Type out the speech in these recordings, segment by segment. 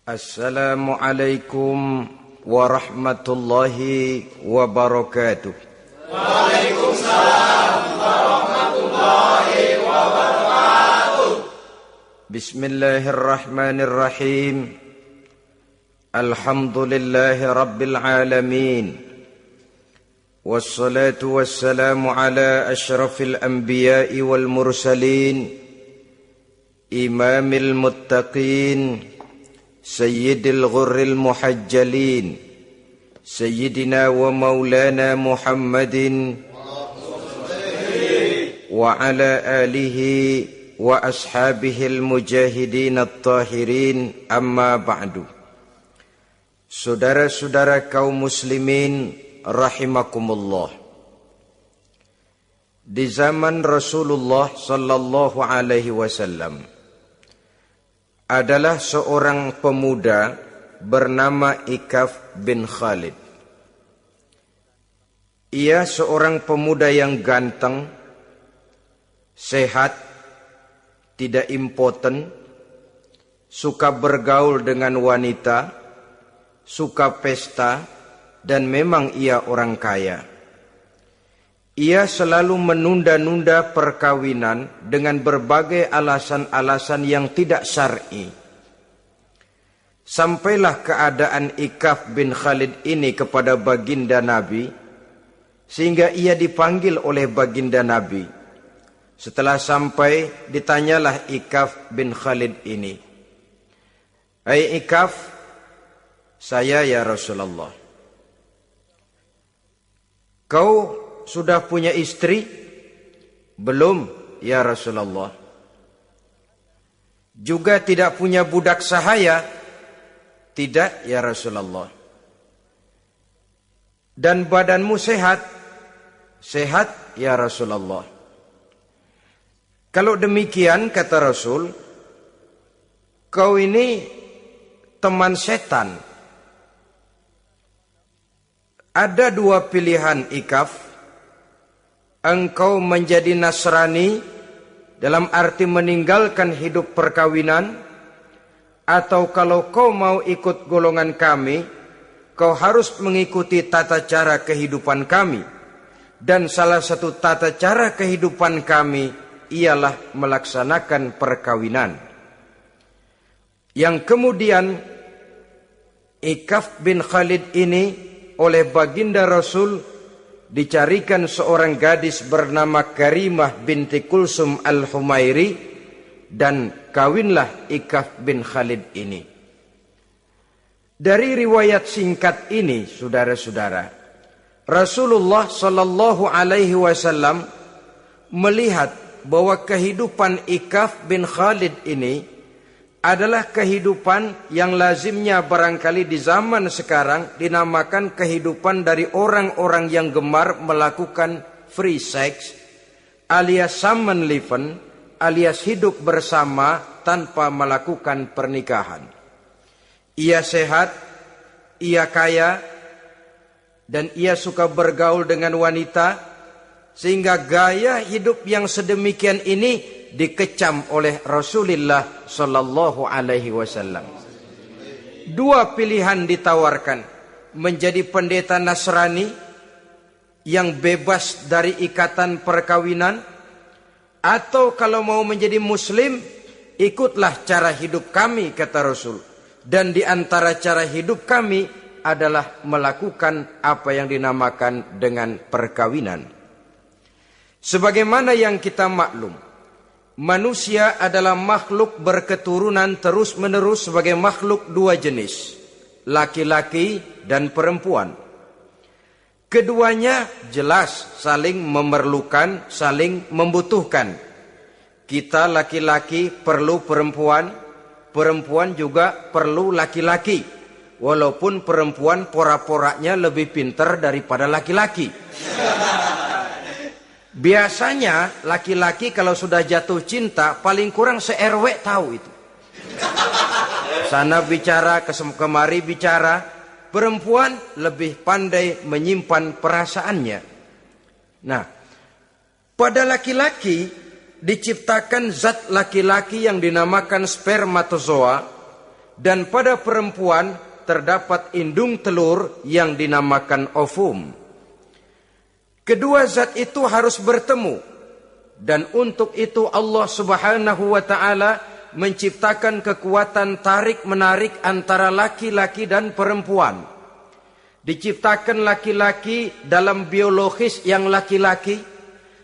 Assalamualaikum warahmatullahi wabarakatuh. Waalaikumsalam warahmatullahi wabarakatuh. Bismillahirrahmanirrahim. Alhamdulillahi rabbil alamin. Wassalatu wassalamu ala asyrafil anbiya'i wal mursalin, imamil muttaqin, sayyidil ghurril muhajjalin, sayyidina wa maulana Muhammadin wa ala alihi wa ashabihil mujahidin at-tahirin, amma ba'du. Saudara-saudara kaum muslimin rahimakumullah. Di zaman Rasulullah sallallahu alaihi wasallam adalah seorang pemuda bernama Ikaf bin Khalid. Ia seorang pemuda yang ganteng, sehat, tidak impoten, suka bergaul dengan wanita, suka pesta, dan memang ia orang kaya. Ia selalu menunda-nunda perkawinan dengan berbagai alasan-alasan yang tidak syar'i. Sampailah keadaan Ikaf bin Khalid ini kepada baginda Nabi, sehingga ia dipanggil oleh baginda Nabi. Setelah sampai, ditanyalah Ikaf bin Khalid ini, "Hai Ikaf, saya ya Rasulullah." "Kau sudah punya istri?" "Belum ya Rasulullah." "Juga tidak punya budak sahaya?" "Tidak ya Rasulullah." "Dan badanmu sehat?" "Sehat ya Rasulullah." "Kalau demikian," kata Rasul, "kau ini teman setan. Ada dua pilihan Ikaf. Engkau menjadi Nasrani dalam arti meninggalkan hidup perkawinan, atau kalau kau mau ikut golongan kami, kau harus mengikuti tata cara kehidupan kami. Dan salah satu tata cara kehidupan kami ialah melaksanakan perkawinan." Yang kemudian Ikaf bin Khalid ini oleh baginda Rasul dicarikan seorang gadis bernama Karimah binti Kulsum al-Humairi, dan kawinlah Ikaf bin Khalid ini. Dari riwayat singkat ini, saudara-saudara, Rasulullah sallallahu alaihi wasallam melihat bahwa kehidupan Ikaf bin Khalid ini adalah kehidupan yang lazimnya barangkali di zaman sekarang dinamakan kehidupan dari orang-orang yang gemar melakukan free sex, alias Samenleven, alias hidup bersama tanpa melakukan pernikahan. Ia sehat, ia kaya, dan ia suka bergaul dengan wanita, sehingga gaya hidup yang sedemikian ini dikecam oleh Rasulullah sallallahu alaihi wasallam. Dua pilihan ditawarkan: menjadi pendeta Nasrani yang bebas dari ikatan perkawinan, atau kalau mau menjadi muslim, ikutlah cara hidup kami, kata Rasul. Dan di antara cara hidup kami adalah melakukan apa yang dinamakan dengan perkawinan. Sebagaimana yang kita maklum, manusia adalah makhluk berketurunan terus-menerus sebagai makhluk dua jenis, laki-laki dan perempuan. Keduanya jelas saling memerlukan, saling membutuhkan. Kita laki-laki perlu perempuan, perempuan juga perlu laki-laki. Walaupun perempuan pora-poranya lebih pintar daripada laki-laki. Biasanya laki-laki kalau sudah jatuh cinta paling kurang se-RW tahu itu. Sana bicara, kemari bicara. Perempuan lebih pandai menyimpan perasaannya. Nah, pada laki-laki diciptakan zat laki-laki yang dinamakan spermatozoa, dan pada perempuan terdapat indung telur yang dinamakan ovum. Kedua zat itu harus bertemu, dan untuk itu Allah Subhanahu wa taala menciptakan kekuatan tarik-menarik antara laki-laki dan perempuan. Diciptakan laki-laki dalam biologis yang laki-laki,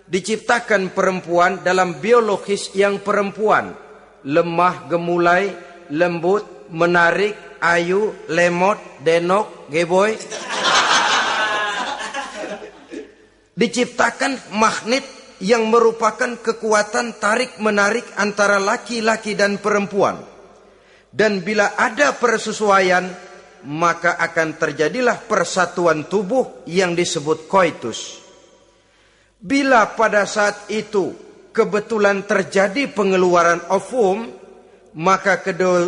diciptakan perempuan dalam biologis yang perempuan. Lemah, gemulai, lembut, menarik, ayu, lemot, denok, geboy. Diciptakan magnet yang merupakan kekuatan tarik-menarik antara laki-laki dan perempuan. Dan bila ada persesuaian, maka akan terjadilah persatuan tubuh yang disebut koitus. Bila pada saat itu kebetulan terjadi pengeluaran ovum, maka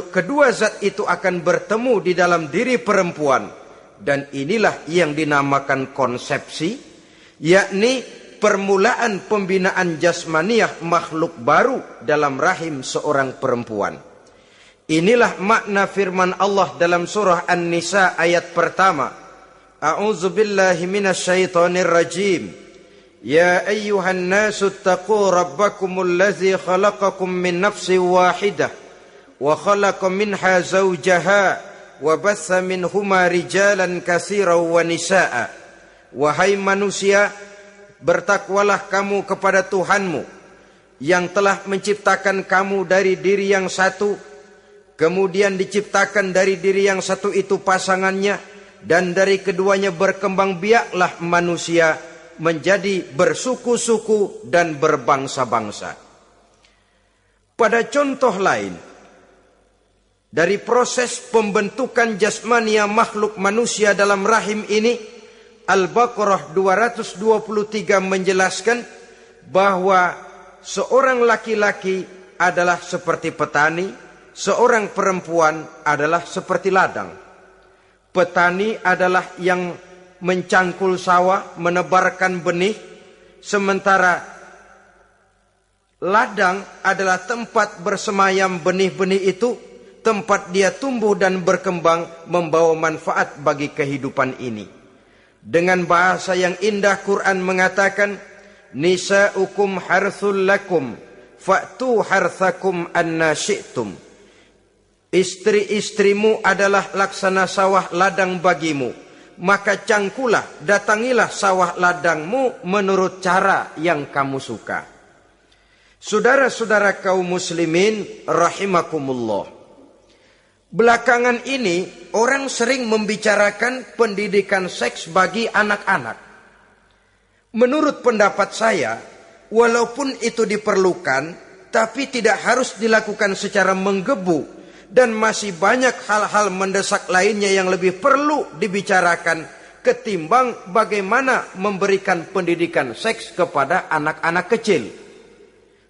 kedua zat itu akan bertemu di dalam diri perempuan. Dan inilah yang dinamakan konsepsi, yakni permulaan pembinaan jasmaniah makhluk baru dalam rahim seorang perempuan. Inilah makna firman Allah dalam surah An-Nisa ayat pertama. A'udzu billahi minasyaitonir rajim. Ya ayyuhan nasu taqu rabbakumul ladzi khalaqakum min nafsin wahidah wa khalaqa minha zawjaha wa batha minhuma rijalan katsiran wa nisaa. Wahai manusia, bertakwalah kamu kepada Tuhanmu yang telah menciptakan kamu dari diri yang satu, kemudian diciptakan dari diri yang satu itu pasangannya, dan dari keduanya berkembang biaklah manusia menjadi bersuku-suku dan berbangsa-bangsa. Pada contoh lain, dari proses pembentukan jasmania makhluk manusia dalam rahim ini, Al-Baqarah 223 menjelaskan bahwa seorang laki-laki adalah seperti petani, seorang perempuan adalah seperti ladang. Petani adalah yang mencangkul sawah, menebarkan benih, sementara ladang adalah tempat bersemayam benih-benih itu, tempat dia tumbuh dan berkembang membawa manfaat bagi kehidupan ini. Dengan bahasa yang indah Quran mengatakan, nisa'ukum harthul lakum fa'tu harthakum anna syi'tum. Istri-istrimu adalah laksana sawah ladang bagimu, maka cangkulah, datangilah sawah ladangmu menurut cara yang kamu suka. Saudara-saudara kaum muslimin rahimakumullah. Belakangan ini orang sering membicarakan pendidikan seks bagi anak-anak. Menurut pendapat saya, walaupun itu diperlukan, tapi tidak harus dilakukan secara menggebu, dan masih banyak hal-hal mendesak lainnya yang lebih perlu dibicarakan ketimbang bagaimana memberikan pendidikan seks kepada anak-anak kecil.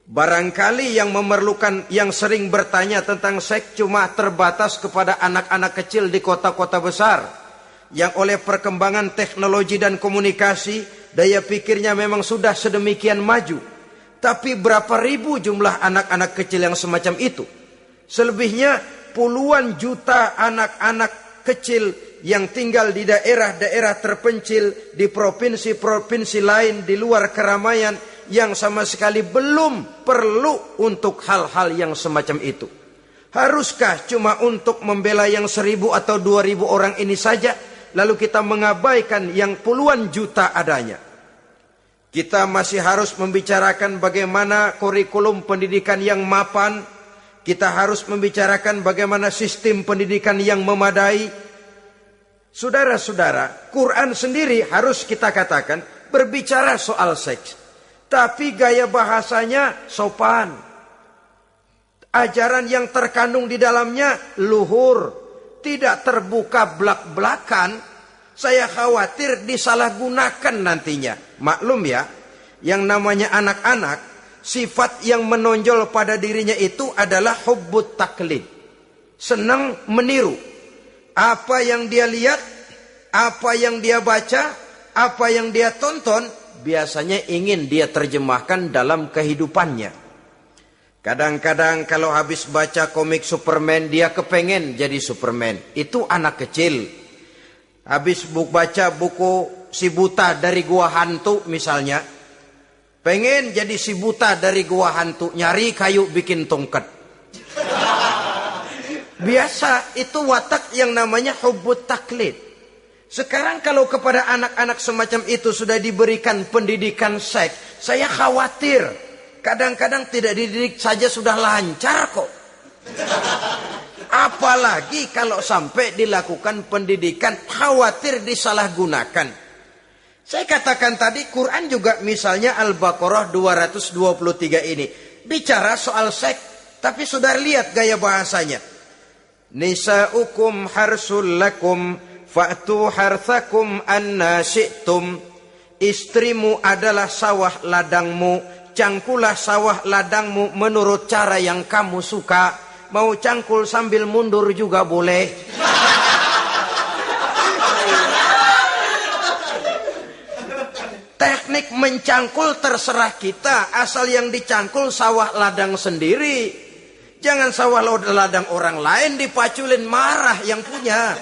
Barangkali yang memerlukan, yang sering bertanya tentang seks cuma terbatas kepada anak-anak kecil di kota-kota besar, yang oleh perkembangan teknologi dan komunikasi, daya pikirnya memang sudah sedemikian maju. Tapi berapa ribu jumlah anak-anak kecil yang semacam itu? Selebihnya puluhan juta anak-anak kecil yang tinggal di daerah-daerah terpencil, di provinsi-provinsi lain, di luar keramaian, yang sama sekali belum perlu untuk hal-hal yang semacam itu. Haruskah cuma untuk membela yang 1.000 atau 2.000 orang ini saja, lalu kita mengabaikan yang puluhan juta adanya? Kita masih harus membicarakan bagaimana kurikulum pendidikan yang mapan. Kita harus membicarakan bagaimana sistem pendidikan yang memadai. Saudara-saudara, Quran sendiri harus kita katakan berbicara soal seks, tapi gaya bahasanya sopan. Ajaran yang terkandung di dalamnya luhur, tidak terbuka belak-belakan. Saya khawatir disalahgunakan nantinya. Maklum ya, yang namanya anak-anak, sifat yang menonjol pada dirinya itu adalah hubbut taklid. Senang meniru. Apa yang dia lihat, apa yang dia baca, apa yang dia tonton, biasanya ingin dia terjemahkan dalam kehidupannya. Kadang-kadang kalau habis baca komik Superman, dia kepengen jadi Superman. Itu anak kecil. Habis baca buku Si Buta dari Gua Hantu misalnya, pengen jadi si buta dari gua hantu, nyari kayu bikin tongkat. Biasa, itu watak yang namanya hubbut taklid. Sekarang kalau kepada anak-anak semacam itu sudah diberikan pendidikan seks, saya khawatir. Kadang-kadang tidak dididik saja sudah lancar kok. Apalagi kalau sampai dilakukan pendidikan, khawatir disalahgunakan. Saya katakan tadi, Quran juga misalnya Al-Baqarah 223 ini bicara soal seks, tapi saudara lihat gaya bahasanya. Nisa'ukum harsul lakum fa'tu harthakum anna syi'tum. Istrimu adalah sawah ladangmu, cangkulah sawah ladangmu menurut cara yang kamu suka. Mau cangkul sambil mundur juga boleh. Teknik mencangkul terserah kita, asal yang dicangkul sawah ladang sendiri. Jangan sawah ladang orang lain dipaculin, marah yang punya.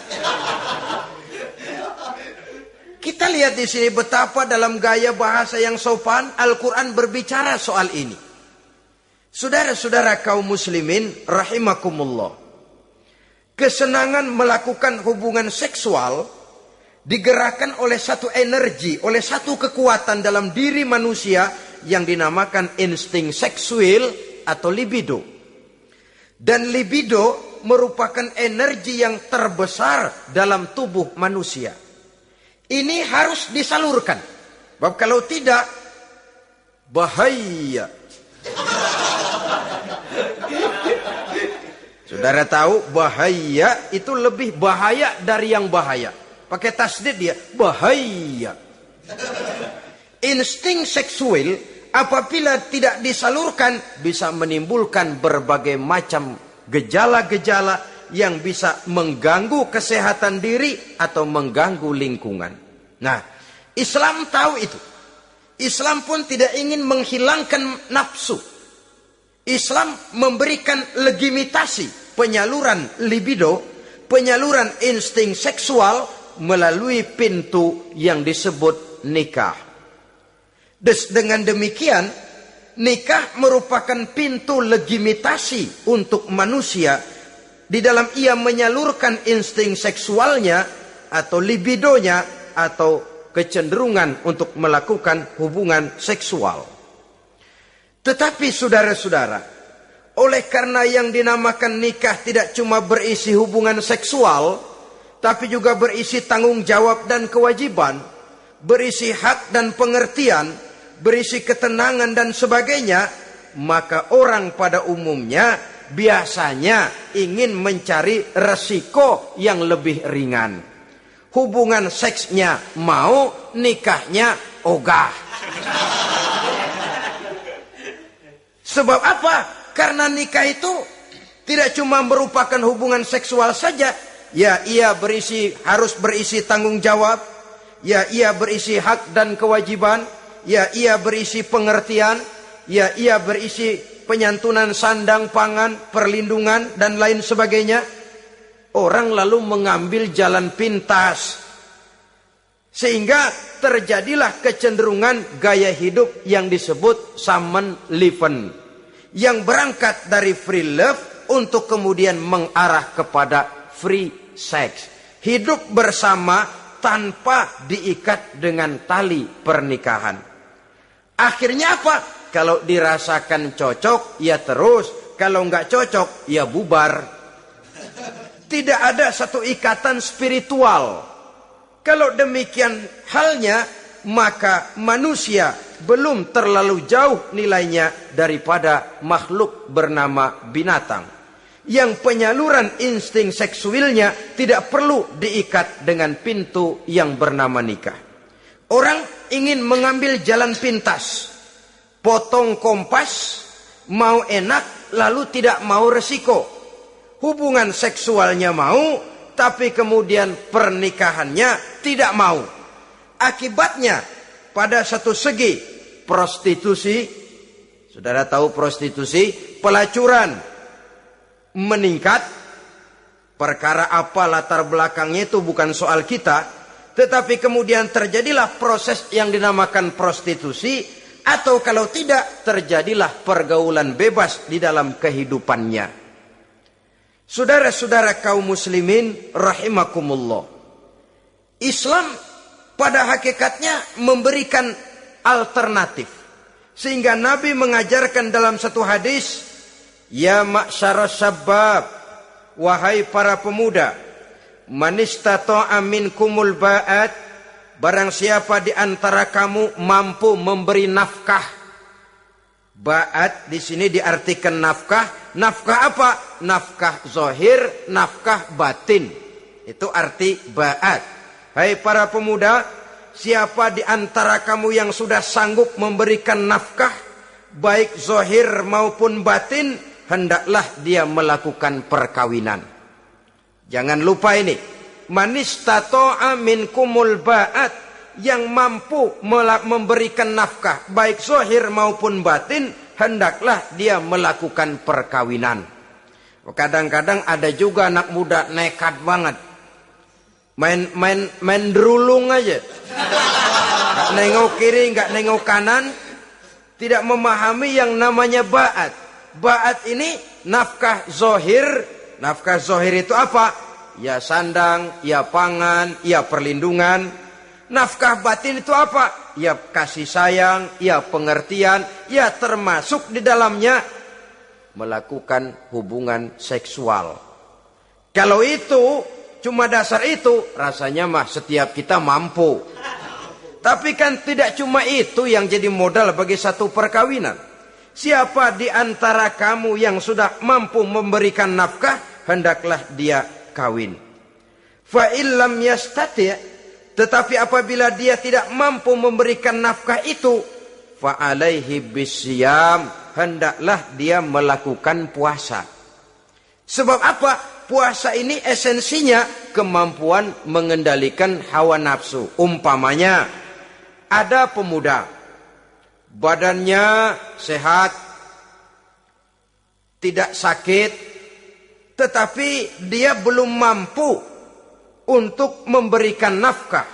Kita lihat di sini betapa dalam gaya bahasa yang sopan Al-Quran berbicara soal ini. Saudara-saudara kaum muslimin rahimakumullah. Kesenangan melakukan hubungan seksual digerakkan oleh satu energi, oleh satu kekuatan dalam diri manusia yang dinamakan insting seksual atau libido. Dan libido merupakan energi yang terbesar dalam tubuh manusia. Ini harus disalurkan. Sebab kalau tidak, bahaya. Saudara tahu, bahaya itu lebih bahaya dari yang bahaya. Pakai tasdid dia, bahaya. Insting seksual apabila tidak disalurkan bisa menimbulkan berbagai macam gejala-gejala yang bisa mengganggu kesehatan diri atau mengganggu lingkungan. Nah, Islam tahu itu. Islam pun tidak ingin menghilangkan nafsu. Islam memberikan legitimasi penyaluran libido, penyaluran insting seksual melalui pintu yang disebut nikah. Dengan demikian, nikah merupakan pintu legitimasi untuk manusia di dalam ia menyalurkan insting seksualnya atau libidonya atau kecenderungan untuk melakukan hubungan seksual. Tetapi saudara-saudara, oleh karena yang dinamakan nikah tidak cuma berisi hubungan seksual, tapi juga berisi tanggung jawab dan kewajiban, berisi hak dan pengertian, berisi ketenangan dan sebagainya, maka orang pada umumnya biasanya ingin mencari resiko yang lebih ringan. Hubungan seksnya mau, nikahnya ogah. Sebab apa? Karena nikah itu tidak cuma merupakan hubungan seksual saja. Ya, ia harus berisi tanggung jawab. Ya, ia berisi hak dan kewajiban. Ya, ia berisi pengertian. Ya, ia berisi penyantunan sandang, pangan, perlindungan, dan lain sebagainya. Orang lalu mengambil jalan pintas. Sehingga terjadilah kecenderungan gaya hidup yang disebut Samenleving, yang berangkat dari free love untuk kemudian mengarah kepada free sex. Hidup bersama tanpa diikat dengan tali pernikahan. Akhirnya apa? Kalau dirasakan cocok, ya terus. Kalau nggak cocok, ya bubar. Tidak ada satu ikatan spiritual. Kalau demikian halnya, maka manusia belum terlalu jauh nilainya daripada makhluk bernama binatang, yang penyaluran insting seksualnya tidak perlu diikat dengan pintu yang bernama nikah. Orang ingin mengambil jalan pintas, potong kompas, mau enak lalu tidak mau resiko. Hubungan seksualnya mau, tapi kemudian pernikahannya tidak mau. Akibatnya pada satu segi prostitusi. Saudara tahu prostitusi? pelacuran meningkat, perkara apa latar belakangnya itu bukan soal kita, tetapi kemudian terjadilah proses yang dinamakan prostitusi, atau kalau tidak terjadilah pergaulan bebas di dalam kehidupannya. Saudara-saudara kaum muslimin rahimakumullah, Islam pada hakikatnya memberikan alternatif. Sehingga Nabi mengajarkan dalam satu hadis, ya ma'syaras syabab, wahai para pemuda, man istata'a minkumul ba'at, barang siapa di antara kamu mampu memberi nafkah. Ba'at di sini diartikan nafkah. Nafkah apa? Nafkah zahir, nafkah batin. Itu arti ba'at. Hai para pemuda, siapa di antara kamu yang sudah sanggup memberikan nafkah, baik zahir maupun batin, hendaklah dia melakukan perkawinan. Jangan lupa ini, man istata'a minkumul ba'at, yang mampu memberikan nafkah, baik zahir maupun batin, hendaklah dia melakukan perkawinan. Kadang-kadang ada juga anak muda nekat banget. Main derulung aja. Gak nengok kiri, gak nengok kanan. Tidak memahami yang namanya ba'at. Ba'at ini nafkah zohir. Nafkah zohir itu apa? Ya sandang, ya pangan, ya perlindungan. Nafkah batin itu apa? Ya kasih sayang, ya pengertian. Ya termasuk di dalamnya melakukan hubungan seksual. Kalau itu cuma dasar itu, rasanya mah setiap kita mampu. Tapi kan tidak cuma itu yang jadi modal bagi satu perkawinan. Siapa di antara kamu yang sudah mampu memberikan nafkah, hendaklah dia kawin. Fa illam yastati', tetapi apabila dia tidak mampu memberikan nafkah itu, fa alaihi bisyam, hendaklah dia melakukan puasa. Sebab apa? Puasa ini esensinya kemampuan mengendalikan hawa nafsu. Umpamanya, ada pemuda, badannya sehat, tidak sakit, tetapi dia belum mampu untuk memberikan nafkah.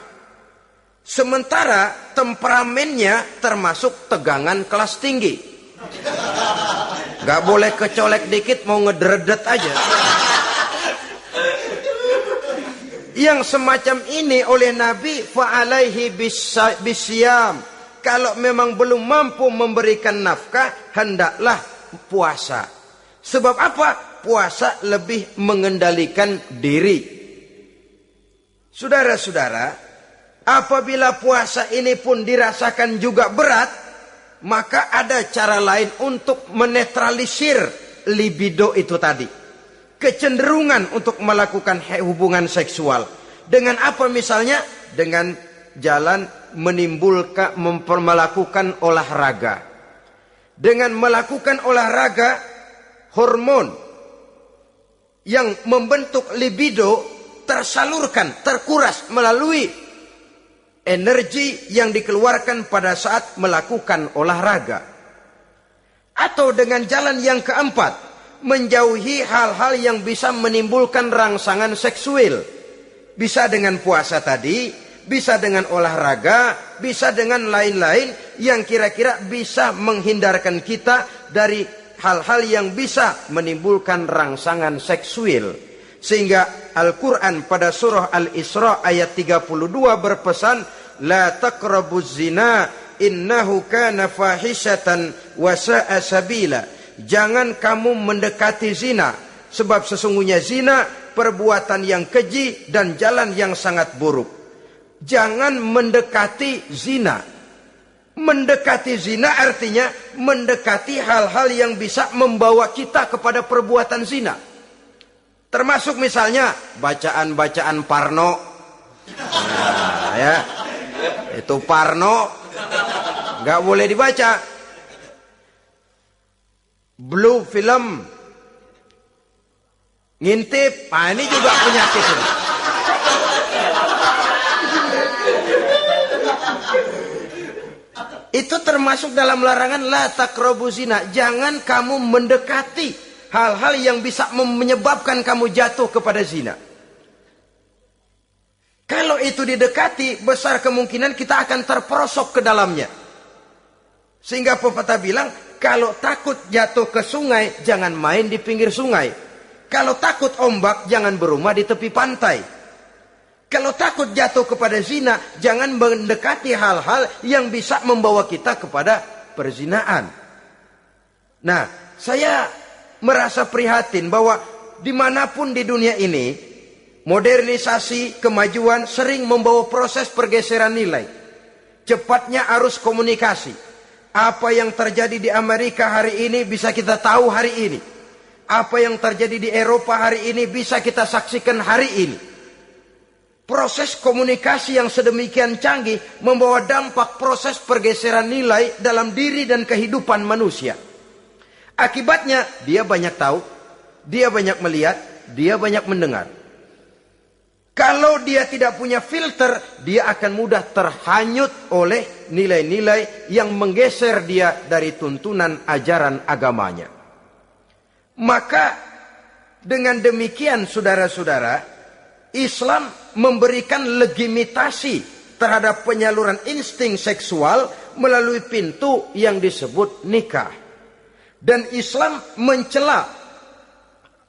Sementara temperamennya termasuk tegangan kelas tinggi. Gak boleh kecolek dikit mau ngedredet aja. Yang semacam ini oleh Nabi, fa'alaihi bisyam. Kalau memang belum mampu memberikan nafkah, hendaklah puasa. Sebab apa? Puasa lebih mengendalikan diri. Saudara-saudara, apabila puasa ini pun dirasakan juga berat, maka ada cara lain untuk menetralisir libido itu tadi. Kecenderungan untuk melakukan hubungan seksual. Dengan apa misalnya? Dengan jalan melakukan olahraga. Dengan melakukan olahraga, hormon yang membentuk libido tersalurkan, terkuras melalui energi yang dikeluarkan pada saat melakukan olahraga. Atau dengan jalan yang keempat, menjauhi hal-hal yang bisa menimbulkan rangsangan seksual. Bisa dengan puasa tadi, bisa dengan olahraga, bisa dengan lain-lain yang kira-kira bisa menghindarkan kita dari hal-hal yang bisa menimbulkan rangsangan seksual. Sehingga Al-Quran pada surah Al-Isra ayat 32 berpesan, la taqrabuz zina innahu kana fahishatan wa sa'a sabila. Jangan kamu mendekati zina, sebab sesungguhnya zina perbuatan yang keji dan jalan yang sangat buruk. Jangan mendekati zina. Mendekati zina artinya mendekati hal-hal yang bisa membawa kita kepada perbuatan zina. Termasuk misalnya bacaan-bacaan Parno. Nah, ya. Itu Parno nggak boleh dibaca. Blue film, ngintip, ini juga penyakit ini. Itu termasuk dalam larangan la taqrabu zina. Jangan kamu mendekati hal-hal yang bisa menyebabkan kamu jatuh kepada zina. Kalau itu didekati, besar kemungkinan kita akan terperosok ke dalamnya. Sehingga pepatah bilang, kalau takut jatuh ke sungai, jangan main di pinggir sungai. Kalau takut ombak, jangan berumah di tepi pantai. Kalau takut jatuh kepada zina, jangan mendekati hal-hal yang bisa membawa kita kepada perzinaan. Nah, saya merasa prihatin bahwa dimanapun di dunia ini, modernisasi, kemajuan sering membawa proses pergeseran nilai. Cepatnya arus komunikasi. Apa yang terjadi di Amerika hari ini bisa kita tahu hari ini. Apa yang terjadi di Eropa hari ini bisa kita saksikan hari ini. Proses komunikasi yang sedemikian canggih membawa dampak proses pergeseran nilai dalam diri dan kehidupan manusia. Akibatnya dia banyak tahu, dia banyak melihat, dia banyak mendengar. Kalau dia tidak punya filter, dia akan mudah terhanyut oleh nilai-nilai yang menggeser dia dari tuntunan ajaran agamanya. Maka dengan demikian saudara-saudara, Islam memberikan legitimasi terhadap penyaluran insting seksual melalui pintu yang disebut nikah. Dan Islam mencela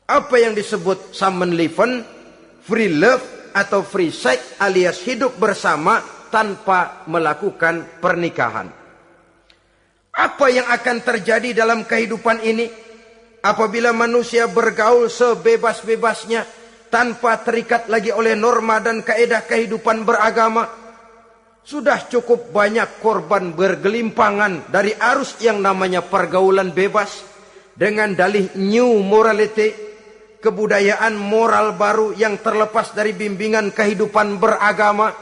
apa yang disebut samenleven, free love atau free sex alias hidup bersama tanpa melakukan pernikahan. Apa yang akan terjadi dalam kehidupan ini apabila manusia bergaul sebebas-bebasnya tanpa terikat lagi oleh norma dan kaedah kehidupan beragama? Sudah cukup banyak korban bergelimpangan dari arus yang namanya pergaulan bebas dengan dalih new morality, kebudayaan moral baru yang terlepas dari bimbingan kehidupan beragama.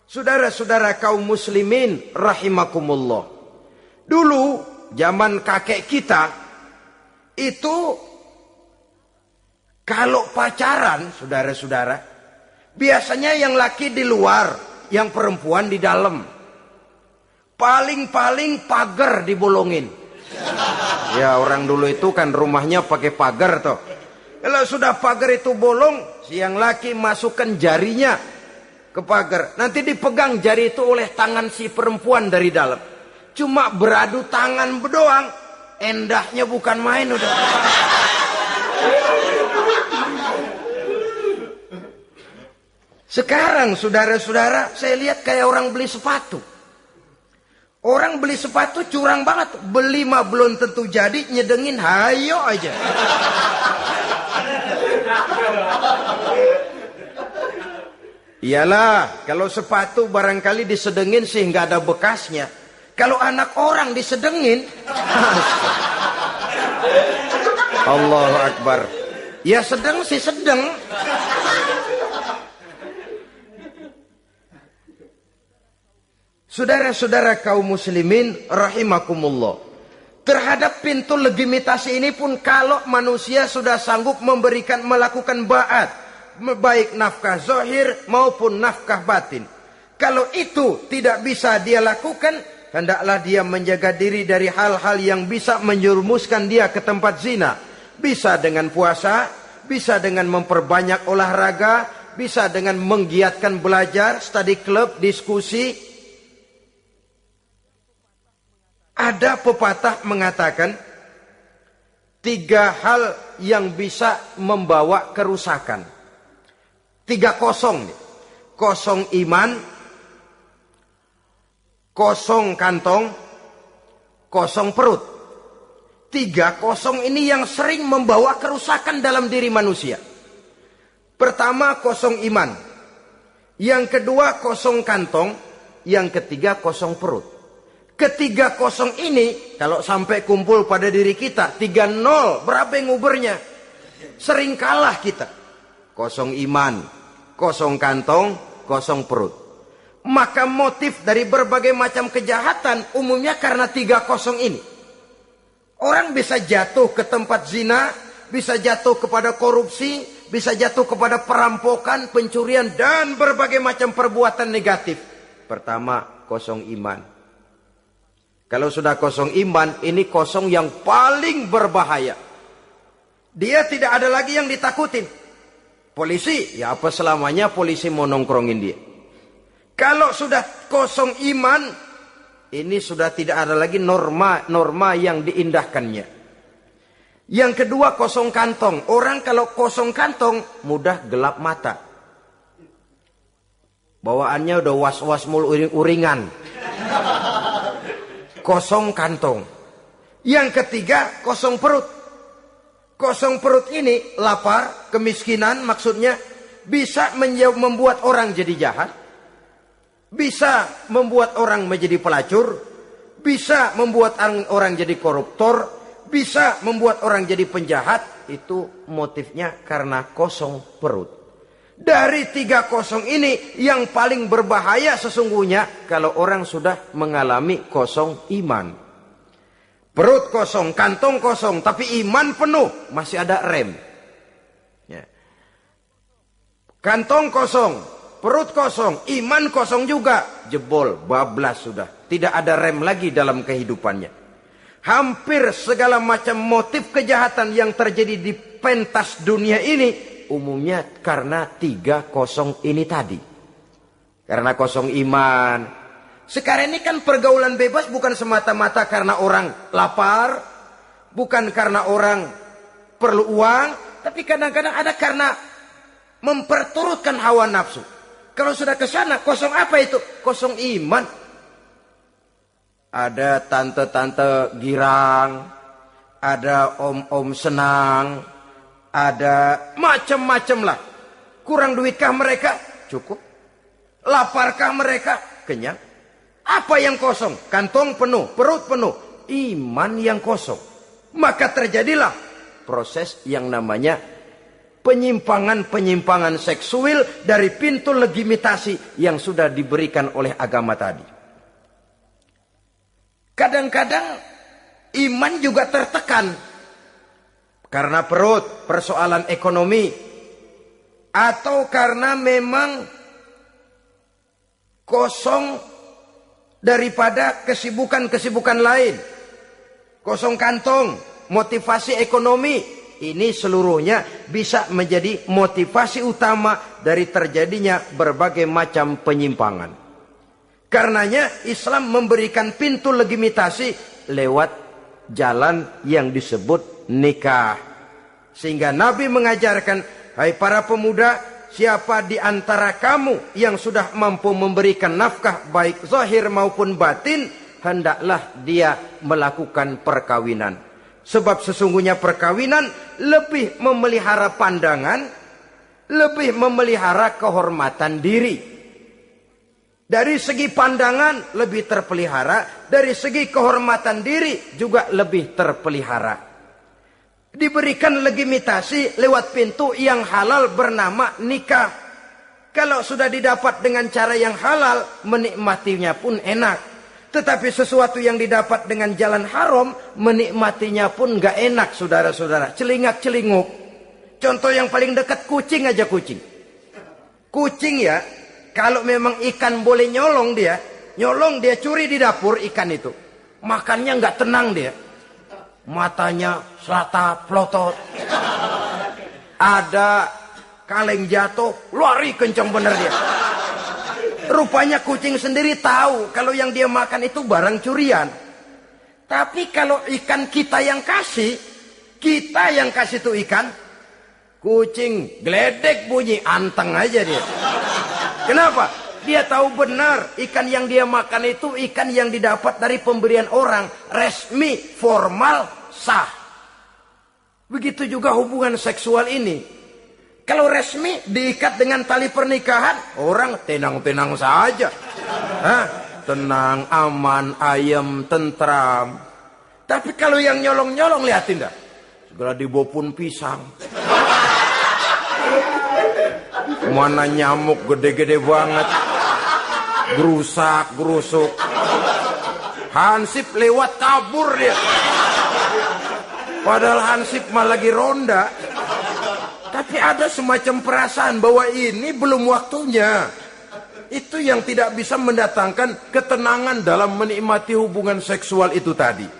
Saudara-saudara kaum muslimin rahimakumullah. Dulu zaman kakek kita itu kalau pacaran, saudara-saudara, biasanya yang laki di luar, yang perempuan di dalam. Paling-paling pagar dibolongin. Ya, orang dulu itu kan rumahnya pakai pagar toh. Kalau sudah pagar itu bolong, si yang laki masukkan jarinya ke pagar. Nanti dipegang jari itu oleh tangan si perempuan dari dalam. Cuma beradu tangan doang, endahnya bukan main udah. Sekarang saudara-saudara, saya lihat kayak orang beli sepatu. Orang beli sepatu curang banget. Beli mah belum tentu jadi, nyedengin hayo aja. Iyalah, kalau sepatu barangkali disedengin sehingga ada bekasnya. Kalau anak orang disedengin, Allahu Akbar. Ya sedang sih sedang. Saudara-saudara kaum muslimin rahimakumullah. Terhadap pintu legitimasi ini pun kalau manusia sudah sanggup melakukan ba'at, baik nafkah zahir maupun nafkah batin. Kalau itu tidak bisa dia lakukan, hendaklah dia menjaga diri dari hal-hal yang bisa menjerumuskan dia ke tempat zina. Bisa dengan puasa, bisa dengan memperbanyak olahraga, bisa dengan menggiatkan belajar, study club, diskusi. Ada pepatah mengatakan 3 hal yang bisa membawa kerusakan. 3 kosong. Kosong iman, kosong kantong, kosong perut. 3 kosong ini yang sering membawa kerusakan dalam diri manusia. Pertama, kosong iman. Yang kedua, kosong kantong. Yang ketiga, kosong perut. Ketiga kosong ini, kalau sampai kumpul pada diri kita, 3-0, berapa yang ngubernya? Sering kalah kita. Kosong iman, kosong kantong, kosong perut. Maka motif dari berbagai macam kejahatan, umumnya karena 3 kosong ini. Orang bisa jatuh ke tempat zina, bisa jatuh kepada korupsi, bisa jatuh kepada perampokan, pencurian, dan berbagai macam perbuatan negatif. Pertama, kosong iman. Kalau sudah kosong iman, ini kosong yang paling berbahaya. Dia tidak ada lagi yang ditakutin. Polisi, ya apa selamanya polisi mau nongkrongin dia. Kalau sudah kosong iman, ini sudah tidak ada lagi norma yang diindahkannya. Yang kedua, kosong kantong. Orang kalau kosong kantong, mudah gelap mata. Bawaannya udah was-was mulu uring-uringan. Kosong kantong. Yang ketiga, kosong perut. Kosong perut ini, lapar, kemiskinan maksudnya, bisa membuat orang jadi jahat. Bisa membuat orang menjadi pelacur. Bisa membuat orang jadi koruptor. Bisa membuat orang jadi penjahat. Itu motifnya karena kosong perut. Dari 3 kosong ini yang paling berbahaya sesungguhnya kalau orang sudah mengalami kosong iman. Perut kosong, kantong kosong, tapi iman penuh, masih ada rem. Ya. Kantong kosong, perut kosong, iman kosong juga, jebol, bablas sudah. Tidak ada rem lagi dalam kehidupannya. Hampir segala macam motif kejahatan yang terjadi di pentas dunia ini umumnya karena 3 kosong ini tadi. Karena kosong iman. Sekarang ini kan pergaulan bebas bukan semata-mata karena orang lapar. Bukan karena orang perlu uang. Tapi kadang-kadang ada karena memperturutkan hawa nafsu. Kalau sudah ke sana, kosong apa itu? Kosong iman. Ada tante-tante girang. Ada om-om senang. Ada macam-macam lah. Kurang duitkah mereka? Cukup. Laparkah mereka? Kenyang. Apa yang kosong? Kantong penuh, perut penuh. Iman yang kosong. Maka terjadilah proses yang namanya penyimpangan-penyimpangan seksual dari pintu legitimasi yang sudah diberikan oleh agama tadi. Kadang-kadang iman juga tertekan. Karena perut, persoalan ekonomi. Atau karena memang kosong daripada kesibukan-kesibukan lain. Kosong kantong, motivasi ekonomi. Ini seluruhnya bisa menjadi motivasi utama dari terjadinya berbagai macam penyimpangan. Karenanya Islam memberikan pintu legitimasi lewat jalan yang disebut nikah. Sehingga Nabi mengajarkan, hai para pemuda, siapa di antara kamu yang sudah mampu memberikan nafkah baik zahir maupun batin, hendaklah dia melakukan perkawinan. Sebab sesungguhnya perkawinan lebih memelihara pandangan, lebih memelihara kehormatan diri. Dari segi pandangan lebih terpelihara, dari segi kehormatan diri juga lebih terpelihara. Diberikan legitimasi lewat pintu yang halal bernama nikah. Kalau sudah didapat dengan cara yang halal, menikmatinya pun enak. Tetapi sesuatu yang didapat dengan jalan haram, menikmatinya pun gak enak, saudara-saudara. Celingak-celinguk. Contoh yang paling dekat, kucing aja kucing. Kucing ya, kalau memang ikan boleh nyolong dia curi di dapur ikan itu. Makannya gak tenang dia. Matanya selata plotot. Ada kaleng jatuh, lari kencang bener dia. Rupanya kucing sendiri tahu kalau yang dia makan itu barang curian. Tapi kalau ikan kita yang kasih tuh ikan, kucing geledek bunyi, anteng aja dia. Kenapa? Dia tahu benar ikan yang dia makan itu ikan yang didapat dari pemberian orang, resmi, formal, sah. Begitu juga hubungan seksual ini. Kalau resmi diikat dengan tali pernikahan, orang tenang-tenang saja. Tenang, aman, ayem, tentram. Tapi kalau yang nyolong-nyolong, lihatin dah. Segera dibopun pisang. Mana nyamuk gede-gede banget. Gerusak, gerusuk. Hansip lewat kabur dia. Padahal Hansip mah lagi ronda. Tapi ada semacam perasaan bahwa ini belum waktunya. itu yang tidak bisa mendatangkan ketenangan dalam menikmati hubungan seksual itu tadi.